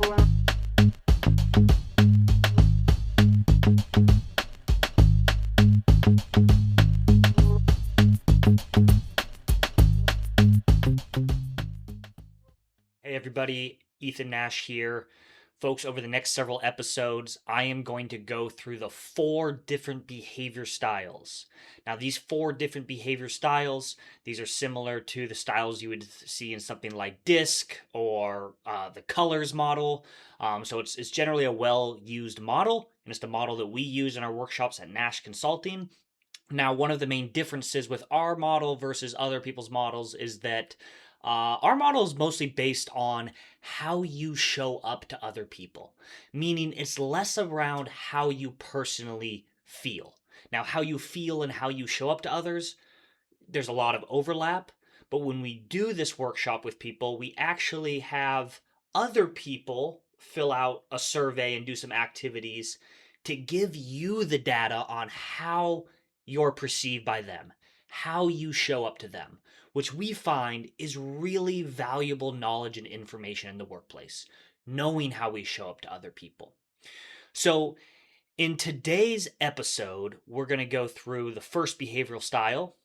Hey everybody, Ethan Nash here. Folks, over the next several episodes, I am going to go through the 4 different behavior styles. Now, these 4 different behavior styles, these are similar to the styles you would see in something like DISC or the colors model. So it's generally a well-used model, and it's the model that we use in our workshops at Nash Consulting. Now, one of the main differences with our model versus other people's models is that our model is mostly based on how you show up to other people, meaning it's less around how you personally feel. Now, how you feel and how you show up to others, there's a lot of overlap, but when we do this workshop with people, we actually have other people fill out a survey and do some activities to give you the data on how you're perceived by them, how you show up to them, which we find is really valuable knowledge and information in the workplace, knowing how we show up to other people. So, in today's episode, we're going to go through the first behavioral style,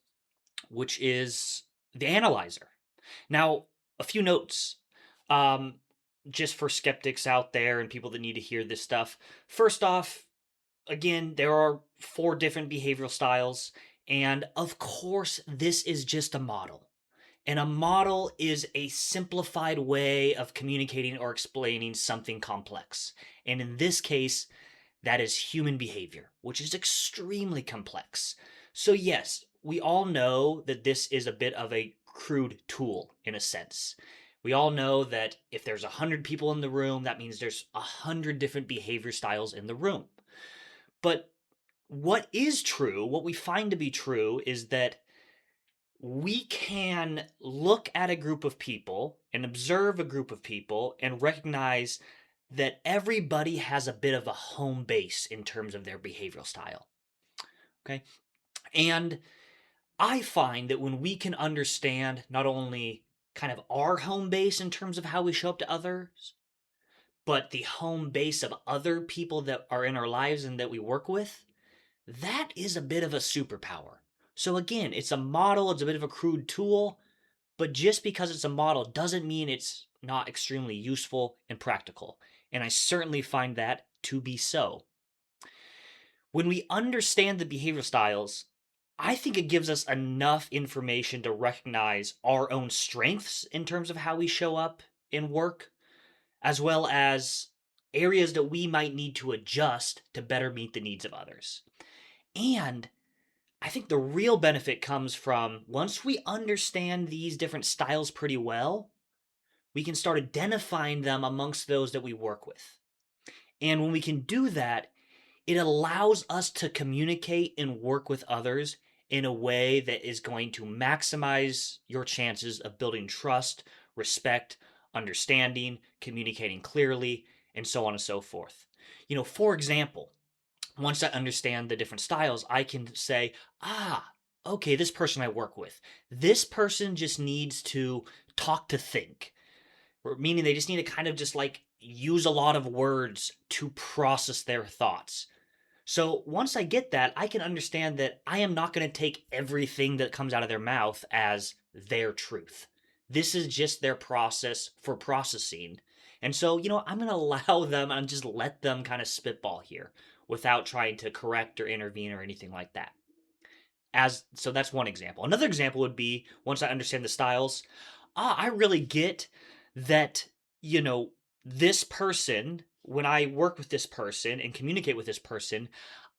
which is the analyzer. Now, a few notes. Um, just for skeptics out there and people that need to hear this stuff. First off, again, there are 4 different behavioral styles, and of course, this is just a model. And a model is a simplified way of communicating or explaining something complex. And in this case, that is human behavior, which is extremely complex. So, yes, we all know that this is a bit of a crude tool in a sense. We all know that if there's 100 people in the room, that means there's 100 different behavior styles in the room. But what is true, what we find to be true, is that we can look at a group of people and observe a group of people and recognize that everybody has a bit of a home base in terms of their behavioral style. Okay. And I find that when we can understand not only kind of our home base in terms of how we show up to others, but the home base of other people that are in our lives and that we work with, that is a bit of a superpower. So again, it's a model, it's a bit of a crude tool, but just because it's a model doesn't mean it's not extremely useful and practical. And I certainly find that to be so. When we understand the behavioral styles, I think it gives us enough information to recognize our own strengths in terms of how we show up in work, as well as areas that we might need to adjust to better meet the needs of others. And I think the real benefit comes from once we understand these different styles pretty well, we can start identifying them amongst those that we work with. And when we can do that, it allows us to communicate and work with others in a way that is going to maximize your chances of building trust, respect, understanding, communicating clearly, and so on and so forth. For example, once I understand the different styles, I can say, okay, this person I work with, this person just needs to talk to think, meaning they just need to kind of just like use a lot of words to process their thoughts. So once I get that, I can understand that I am not going to take everything that comes out of their mouth as their truth. This is just their process for processing. And so, I'm going to allow them and just let them kind of spitball here without trying to correct or intervene or anything like that. So that's one example. Another example would be once I understand the styles, I really get that, this person, when I work with this person and communicate with this person,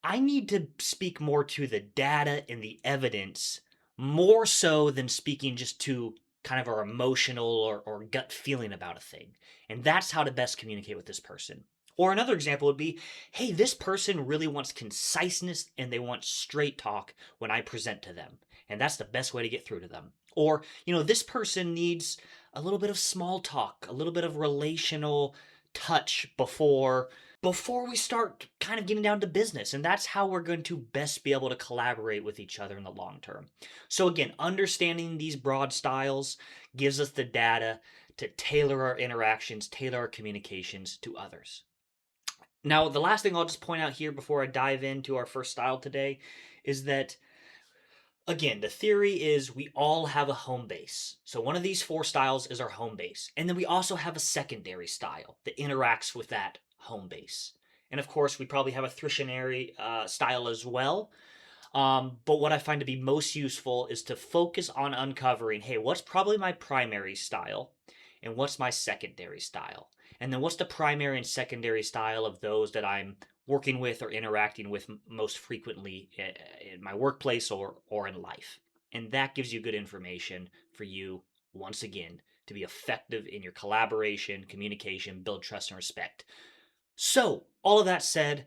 I need to speak more to the data and the evidence more so than speaking just to kind of our emotional or gut feeling about a thing. And that's how to best communicate with this person. Or another example would be, hey, this person really wants conciseness and they want straight talk when I present to them. And that's the best way to get through to them. Or, this person needs a little bit of small talk, a little bit of relational touch before before we start kind of getting down to business. And that's how we're going to best be able to collaborate with each other in the long term. So, again, understanding these broad styles gives us the data to tailor our interactions, tailor our communications to others. Now, the last thing I'll just point out here before I dive into our first style today is that, again, the theory is we all have a home base. So one of these four styles is our home base. And then we also have a secondary style that interacts with that home base. And of course, we probably have a tertiary style as well. But what I find to be most useful is to focus on uncovering, hey, what's probably my primary style and what's my secondary style? And then what's the primary and secondary style of those that I'm working with or interacting with most frequently in my workplace or in life. And that gives you good information for you, once again, to be effective in your collaboration, communication, build trust and respect. So, all of that said,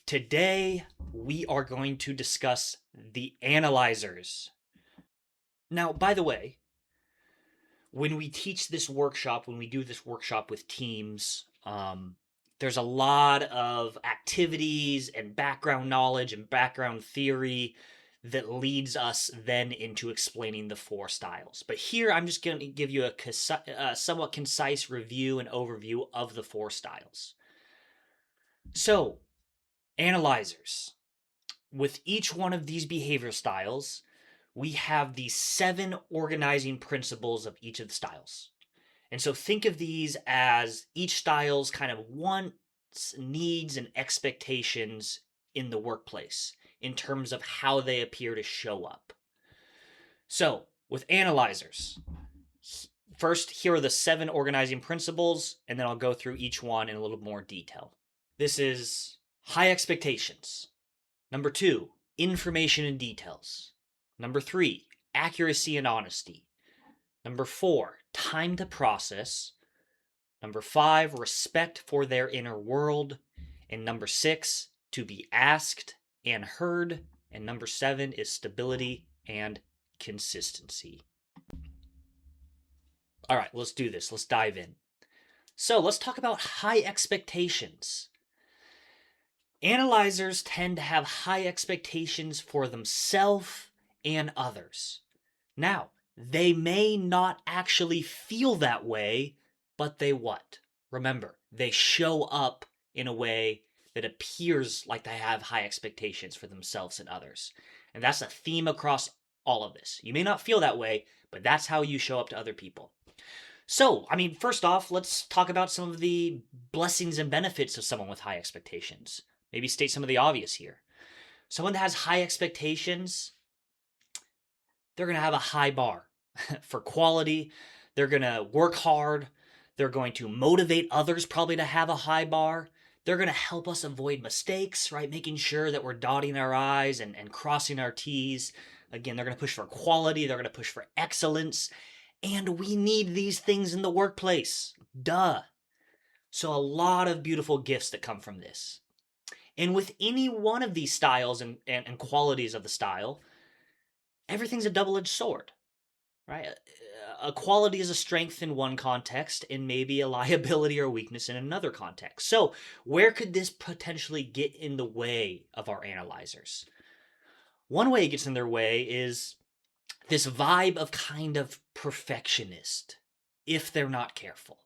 today we are going to discuss the analyzers. Now, by the way, when we teach this workshop, when we do this workshop with teams, there's a lot of activities and background knowledge and background theory that leads us then into explaining the four styles. But here I'm just going to give you a somewhat concise review and overview of the four styles. So, analyzers. With each one of these behavior styles, we have the 7 organizing principles of each of the styles. And so think of these as each style's kind of wants, needs, and expectations in the workplace in terms of how they appear to show up. So, with analyzers, first, here are the 7 organizing principles, and then I'll go through each one in a little more detail. This is high expectations. Number 2, information and details. Number 3, accuracy and honesty. Number 4, time to process. Number 5, respect for their inner world. And number 6, to be asked and heard. And number 7 is stability and consistency. All right, let's do this. Let's dive in. So let's talk about high expectations. Analyzers tend to have high expectations for themselves and others. Now, they may not actually feel that way, but they what? Remember, they show up in a way that appears like they have high expectations for themselves and others. And that's a theme across all of this. You may not feel that way, but that's how you show up to other people. So, first off, let's talk about some of the blessings and benefits of someone with high expectations. Maybe state some of the obvious here. Someone that has high expectations, they're going to have a high bar for quality. They're going to work hard. They're going to motivate others probably to have a high bar. They're going to help us avoid mistakes, right? Making sure that we're dotting our I's and crossing our T's. Again, they're going to push for quality. They're going to push for excellence. And we need these things in the workplace. Duh. So a lot of beautiful gifts that come from this. And with any one of these styles and qualities of the style, everything's a double-edged sword, right? A quality is a strength in one context and maybe a liability or weakness in another context. So where could this potentially get in the way of our analyzers? One way it gets in their way is this vibe of kind of perfectionist, if they're not careful.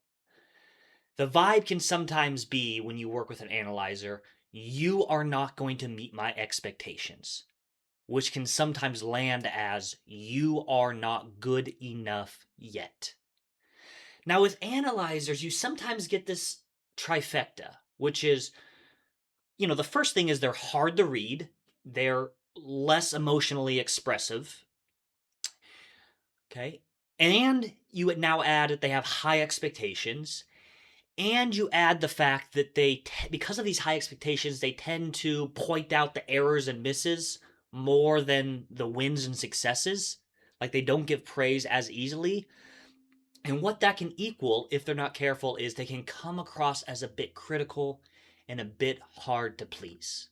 The vibe can sometimes be, when you work with an analyzer, you are not going to meet my expectations, which can sometimes land as you are not good enough yet. Now, with analyzers, you sometimes get this trifecta, which is, the first thing is they're hard to read, they're less emotionally expressive, okay? And you would now add that they have high expectations. And you add the fact that because of these high expectations, they tend to point out the errors and misses more than the wins and successes. Like they don't give praise as easily. And what that can equal, if they're not careful, is they can come across as a bit critical and a bit hard to please.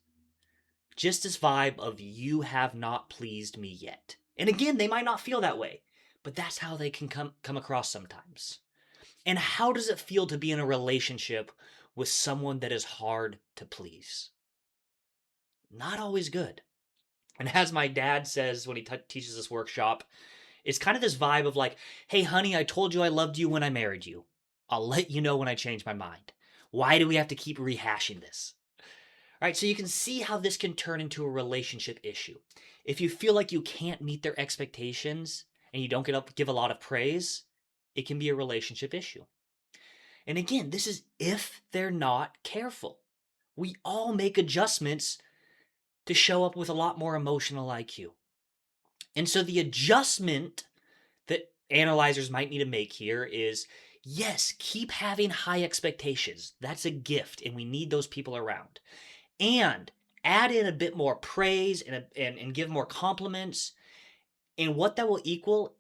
Just this vibe of you have not pleased me yet. And again, they might not feel that way, but that's how they can come across sometimes. And how does it feel to be in a relationship with someone that is hard to please? Not always good. And as my dad says when he teaches this workshop, it's kind of this vibe of like, hey, honey, I told you I loved you when I married you. I'll let you know when I change my mind. Why do we have to keep rehashing this? All right, so you can see how this can turn into a relationship issue. If you feel like you can't meet their expectations and you don't give a lot of praise, it can be a relationship issue. And again, this is if they're not careful. We all make adjustments to show up with a lot more emotional IQ. And so the adjustment that analyzers might need to make here is yes, keep having high expectations. That's a gift, and we need those people around. And add in a bit more praise and give more compliments. And what that will equal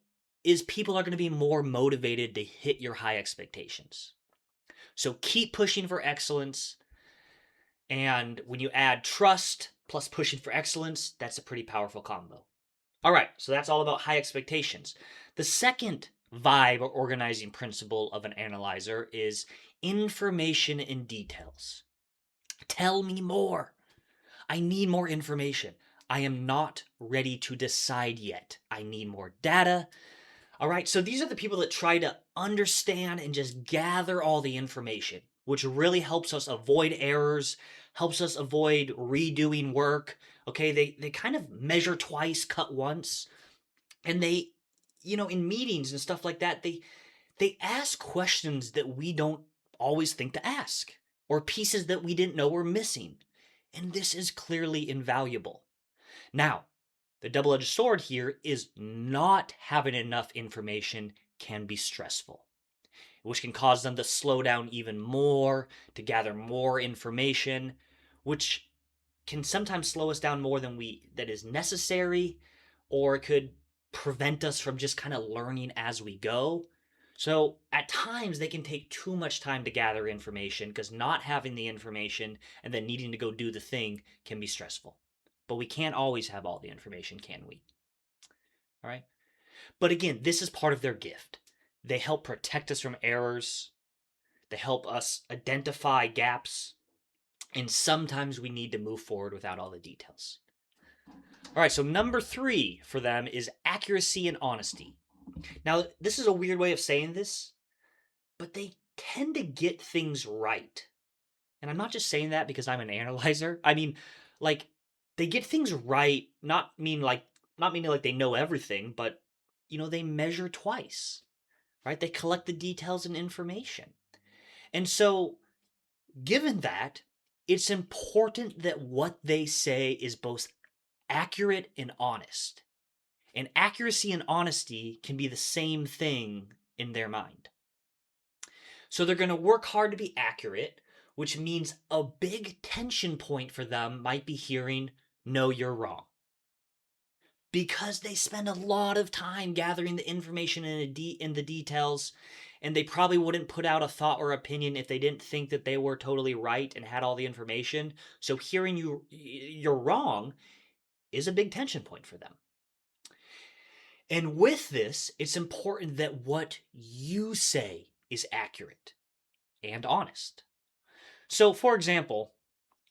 is people are going to be more motivated to hit your high expectations. So keep pushing for excellence. And when you add trust plus pushing for excellence, that's a pretty powerful combo. All right, so that's all about high expectations. The second vibe or organizing principle of an analyzer is information and details. Tell me more. I need more information. I am not ready to decide yet. I need more data. All right, so these are the people that try to understand and just gather all the information, which really helps us avoid errors, helps us avoid redoing work. Okay, they kind of measure twice, cut once, and they, in meetings and stuff like that, they ask questions that we don't always think to ask, or pieces that we didn't know were missing. And this is clearly invaluable. Now, the double edged sword here is not having enough information can be stressful, which can cause them to slow down even more, to gather more information, which can sometimes slow us down more than that is necessary, or it could prevent us from just kind of learning as we go. So at times they can take too much time to gather information because not having the information and then needing to go do the thing can be stressful. But we can't always have all the information, can we? All right. But again, this is part of their gift. They help protect us from errors. They help us identify gaps. And sometimes we need to move forward without all the details. All right, so number 3 for them is accuracy and honesty. Now, this is a weird way of saying this, but they tend to get things right. And I'm not just saying that because I'm an analyzer. I mean, like, they get things right, not meaning like they know everything, but they measure twice, right? They collect the details and information. And so, given that, it's important that what they say is both accurate and honest. And accuracy and honesty can be the same thing in their mind. So they're going to work hard to be accurate, which means a big tension point for them might be hearing, no, you're wrong. Because they spend a lot of time gathering the information in the details, and they probably wouldn't put out a thought or opinion if they didn't think that they were totally right and had all the information. So hearing you're wrong is a big tension point for them. And with this, it's important that what you say is accurate and honest. So, for example,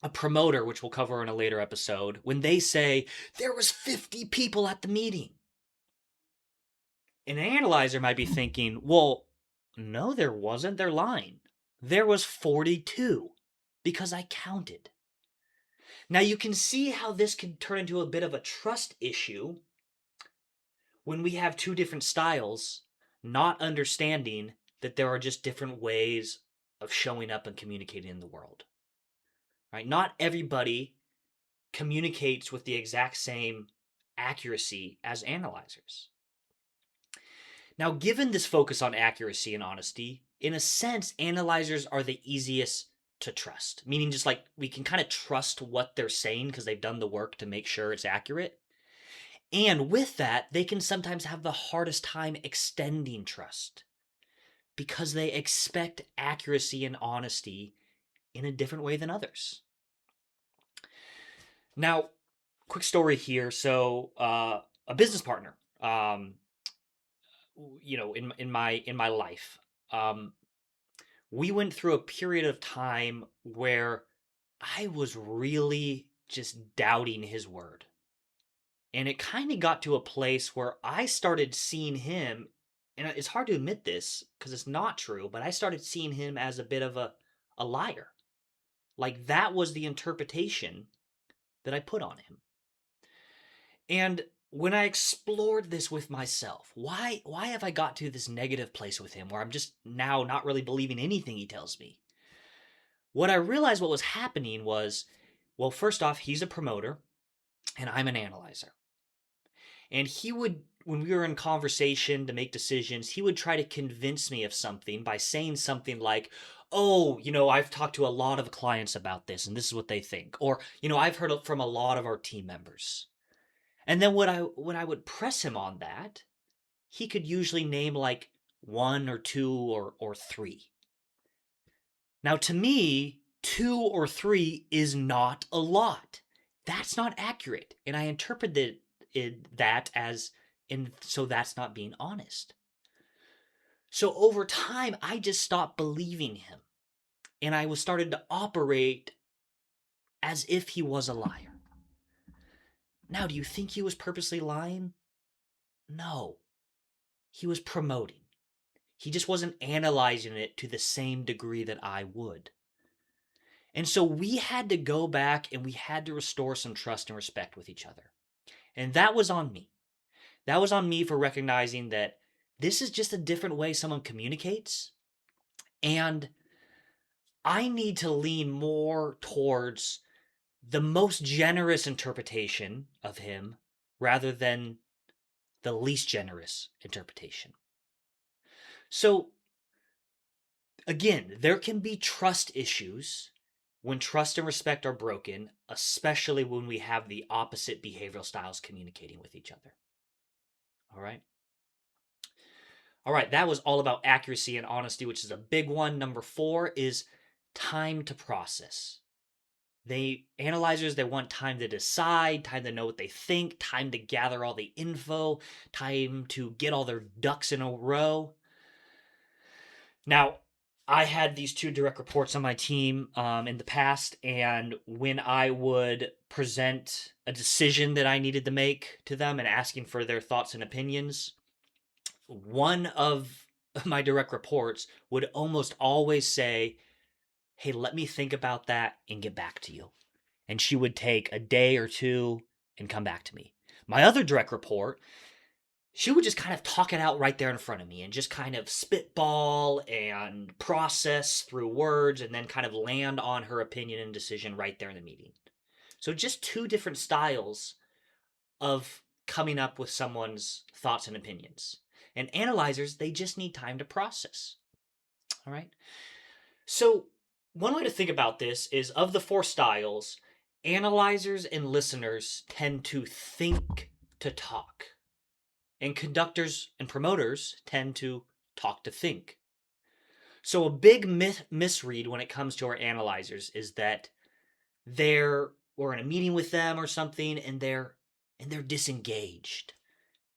a promoter, which we'll cover in a later episode, when they say there was 50 people at the meeting, an analyzer might be thinking, well, no, there wasn't. They're lying. There was 42 because I counted. Now you can see how this can turn into a bit of a trust issue when we have two different styles, not understanding that there are just different ways of showing up and communicating in the world. Right? Not everybody communicates with the exact same accuracy as analyzers. Now, given this focus on accuracy and honesty, in a sense, analyzers are the easiest to trust, meaning just like we can kind of trust what they're saying because they've done the work to make sure it's accurate. And with that, they can sometimes have the hardest time extending trust because they expect accuracy and honesty in a different way than others. Now, quick story here. So, a business partner, in my life, we went through a period of time where I was really just doubting his word. And it kind of got to a place where I started seeing him, and it's hard to admit this because it's not true, but I started seeing him as a bit of a liar. Like that was the interpretation that I put on him. And when I explored this with myself, why have I got to this negative place with him where I'm just now not really believing anything he tells me? What I realized what was happening was, well, first off, he's a promoter and I'm an analyzer. And he would, when we were in conversation to make decisions, he would try to convince me of something by saying something like, oh, I've talked to a lot of clients about this and this is what they think. Or, I've heard from a lot of our team members. And then when I would press him on that, he could usually name like one or two or three. Now, to me, two or three is not a lot. That's not accurate. And I interpreted that as, and so that's not being honest. So over time, I just stopped believing him. And I was started to operate as if he was a liar. Now, do you think he was purposely lying? No. He was promoting. He just wasn't analyzing it to the same degree that I would. And so we had to go back and we had to restore some trust and respect with each other. And that was on me. That was on me for recognizing that this is just a different way someone communicates. And I need to lean more towards the most generous interpretation of him rather than the least generous interpretation. So, again, there can be trust issues when trust and respect are broken, especially when we have the opposite behavioral styles communicating with each other. All right. All right, that was all about accuracy and honesty, which is a big one. Number 4 is time to process. Analyzers, they want time to decide, time to know what they think, time to gather all the info, time to get all their ducks in a row. Now, I had these 2 direct reports on my team in the past, and when I would present a decision that I needed to make to them and asking for their thoughts and opinions, one of my direct reports would almost always say, hey, let me think about that and get back to you. And she would take a day or two and come back to me. My other direct report, she would just kind of talk it out right there in front of me and just kind of spitball and process through words and then kind of land on her opinion and decision right there in the meeting. So just 2 different styles of coming up with someone's thoughts and opinions. And analyzers, they just need time to process. All right. So, one way to think about this is of the 4 styles, analyzers and listeners tend to think to talk, and conductors and promoters tend to talk to think. So, a big misread when it comes to our analyzers is that we're in a meeting with them or something and they're disengaged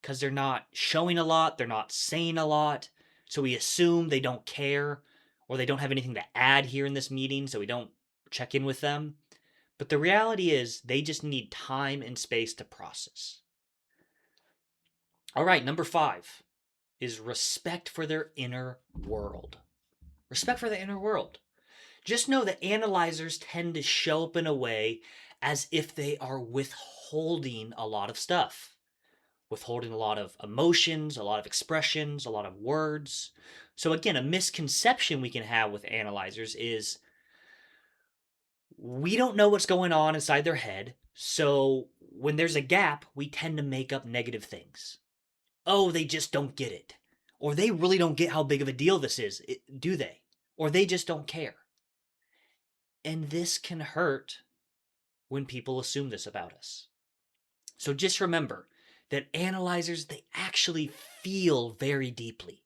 because they're not showing a lot, they're not saying a lot. So we assume they don't care or they don't have anything to add here in this meeting, so we don't check in with them. But the reality is they just need time and space to process. All right, number 5 is respect for their inner world. Respect for the inner world. Just know that analyzers tend to show up in a way as if they are withholding a lot of stuff. Withholding a lot of emotions, a lot of expressions, a lot of words. So again, a misconception we can have with analyzers is we don't know what's going on inside their head. So when there's a gap, we tend to make up negative things. Oh, they just don't get it. Or they really don't get how big of a deal this is, do they? Or they just don't care. And this can hurt when people assume this about us. So just remember that analyzers, they actually feel very deeply.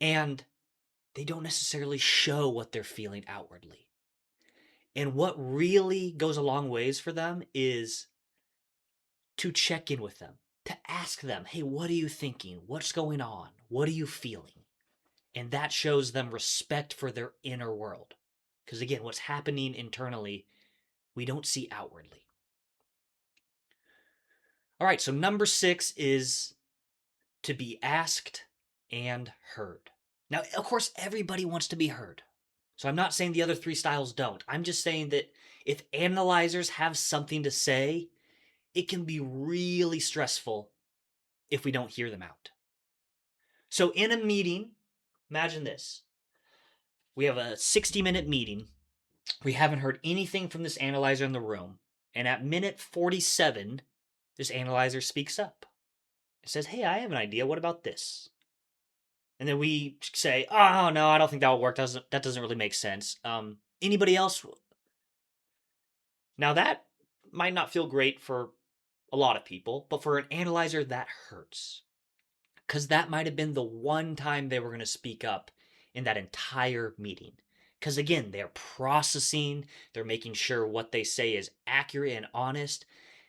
And they don't necessarily show what they're feeling outwardly. And what really goes a long ways for them is to check in with them, to ask them, hey, what are you thinking? What's going on? What are you feeling? And that shows them respect for their inner world. Because again, what's happening internally, we don't see outwardly. All right, so number 6 is to be asked and heard. Now, of course, everybody wants to be heard. So I'm not saying the other 3 styles don't. I'm just saying that if analyzers have something to say, it can be really stressful if we don't hear them out. So in a meeting, imagine this. We have a 60-minute meeting. We haven't heard anything from this analyzer in the room. And at minute 47, this analyzer speaks up. It says, hey, I have an idea. What about this? And then we say, oh, no, I don't think that will work. That doesn't really make sense. Anybody else? Now, that might not feel great for a lot of people, but for an analyzer, that hurts. Because that might have been the one time they were going to speak up in that entire meeting. Because again, they're processing, they're making sure what they say is accurate and honest.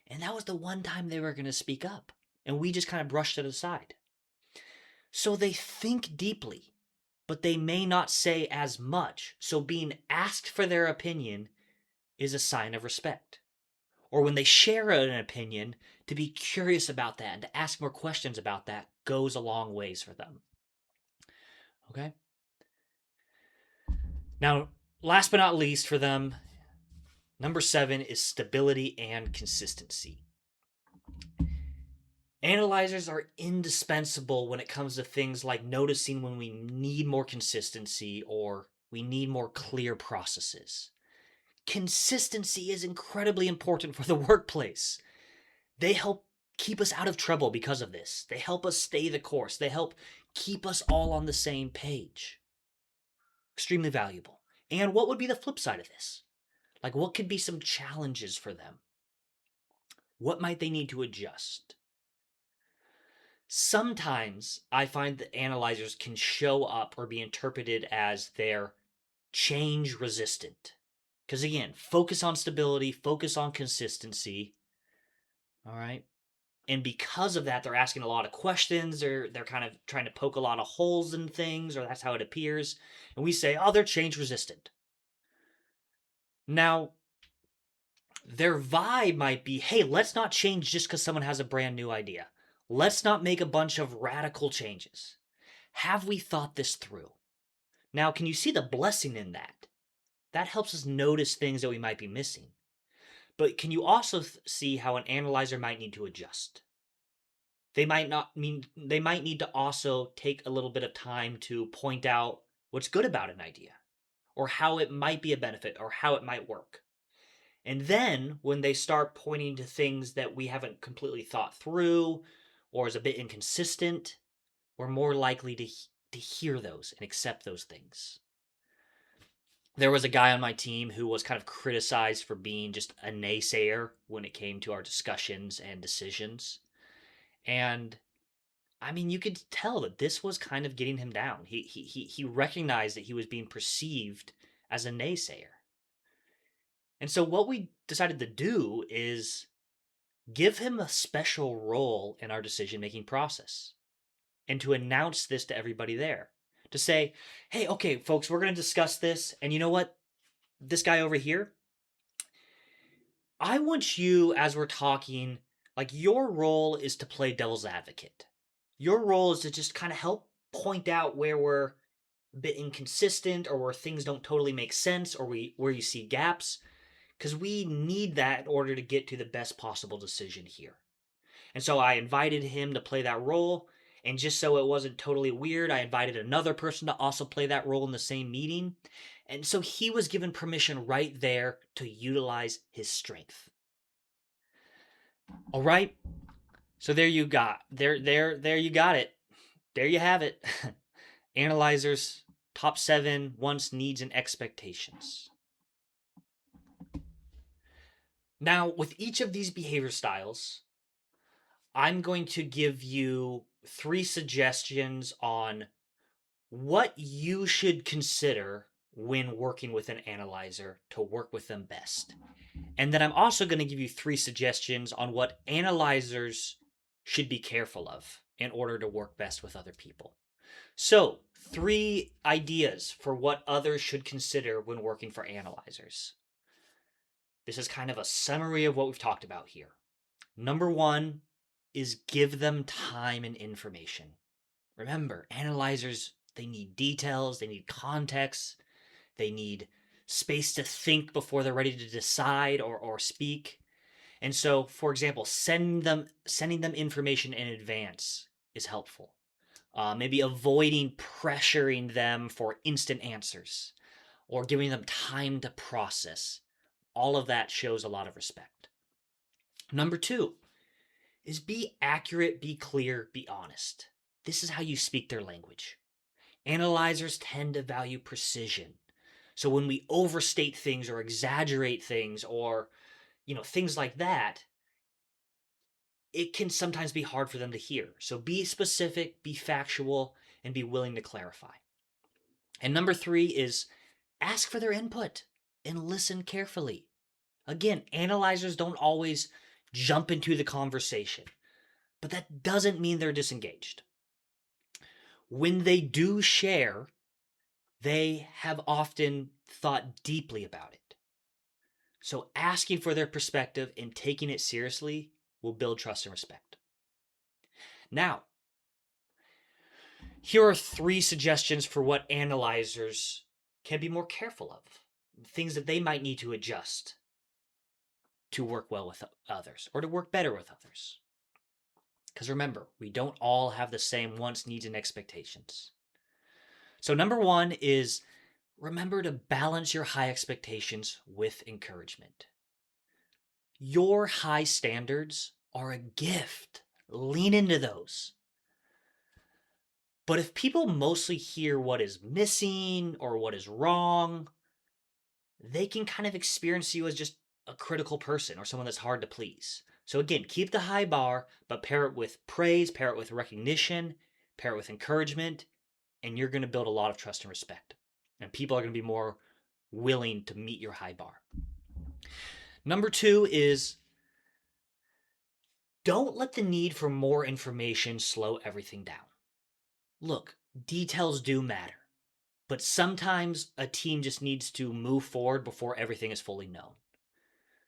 And that was the one time they were going to speak up. And we just kind of brushed it aside. So they think deeply, but they may not say as much. So being asked for their opinion is a sign of respect. Or when they share an opinion, to be curious about that and to ask more questions about that goes a long ways for them. Okay? Now, last but not least for them, number 7 is stability and consistency. Analyzers are indispensable when it comes to things like noticing when we need more consistency or we need more clear processes. Consistency is incredibly important for the workplace. They help keep us out of trouble because of this. They help us stay the course. They help keep us all on the same page. Extremely valuable. And what would be the flip side of this? Like, what could be some challenges for them? What might they need to adjust? Sometimes I find that analyzers can show up or be interpreted as they're change resistant. Because again, focus on stability, focus on consistency. All right. And because of that, they're asking a lot of questions. They're kind of trying to poke a lot of holes in things, or that's how it appears. And we say, oh, they're change resistant. Now, their vibe might be, hey, let's not change just because someone has a brand new idea. Let's not make a bunch of radical changes. Have we thought this through? Now, can you see the blessing in that? That helps us notice things that we might be missing. But can you also see how an analyzer might need to adjust? They might need to also take a little bit of time to point out what's good about an idea or how it might be a benefit or how it might work. And then when they start pointing to things that we haven't completely thought through or is a bit inconsistent, we're more likely to hear those and accept those things. There was a guy on my team who was kind of criticized for being just a naysayer when it came to our discussions and decisions. And I mean, you could tell that this was kind of getting him down. He recognized that he was being perceived as a naysayer. And so what we decided to do is give him a special role in our decision-making process and to announce this to everybody there. To say, hey, okay, folks, we're going to discuss this. And you know what? This guy over here, I want you, as we're talking, like your role is to play devil's advocate. Your role is to just kind of help point out where we're a bit inconsistent or where things don't totally make sense or where you see gaps, because we need that in order to get to the best possible decision here. And so I invited him to play that role. And just so it wasn't totally weird, I invited another person to also play that role in the same meeting. And so he was given permission right there to utilize his strength. All right. So there you got. There you got it. There you have it. Analyzers, top 7 wants, needs, and expectations. Now, with each of these behavior styles, I'm going to give you 3 suggestions on what you should consider when working with an analyzer to work with them best. And then I'm also going to give you 3 suggestions on what analyzers should be careful of in order to work best with other people. So, 3 ideas for what others should consider when working for analyzers. This is kind of a summary of what we've talked about here. Number 1 is give them time and information. Remember, analyzers, they need details, they need context, they need space to think before they're ready to decide or speak. And so, for example, sending them information in advance is helpful. Maybe avoiding pressuring them for instant answers or giving them time to process. All of that shows a lot of respect. Number 2 is be accurate, be clear, be honest. This is how you speak their language. Analyzers tend to value precision. So when we overstate things or exaggerate things or, things like that, it can sometimes be hard for them to hear. So be specific, be factual, and be willing to clarify. And number 3 is ask for their input and listen carefully. Again, analyzers don't always jump into the conversation, but that doesn't mean they're disengaged. When they do share, they have often thought deeply about it. So asking for their perspective and taking it seriously will build trust and respect. Now, here are 3 suggestions for what analyzers can be more careful of, things that they might need to adjust to work well with others or to work better with others. Because remember, we don't all have the same wants, needs, and expectations. So number 1 is remember to balance your high expectations with encouragement. Your high standards are a gift. Lean into those. But if people mostly hear what is missing or what is wrong, they can kind of experience you as just a critical person or someone that's hard to please. So again, keep the high bar, but pair it with praise, pair it with recognition, pair it with encouragement, and you're going to build a lot of trust and respect. And people are going to be more willing to meet your high bar. Number 2 is don't let the need for more information slow everything down. Look, details do matter, but sometimes a team just needs to move forward before everything is fully known.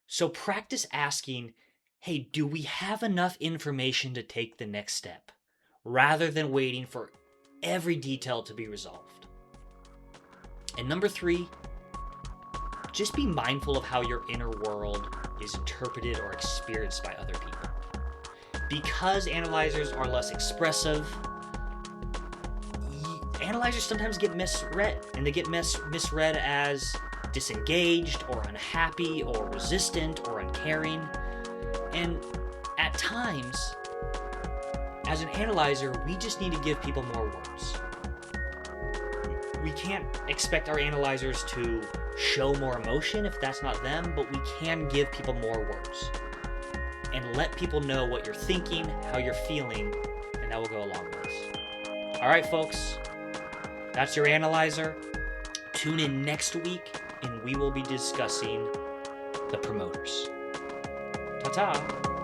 So practice asking, hey, do we have enough information to take the next step? Rather than waiting for every detail to be resolved. And number 3, just be mindful of how your inner world is interpreted or experienced by other people. Because analyzers are less expressive, analyzers sometimes get misread, and they get misread as disengaged or unhappy or resistant or uncaring. And at times, as an analyzer, we just need to give people more words. We can't expect our analyzers to show more emotion if that's not them, but we can give people more words and let people know what you're thinking, how you're feeling, and that will go a long ways. All right, folks, that's your analyzer. Tune in next week, and we will be discussing the promoters. Ta-ta!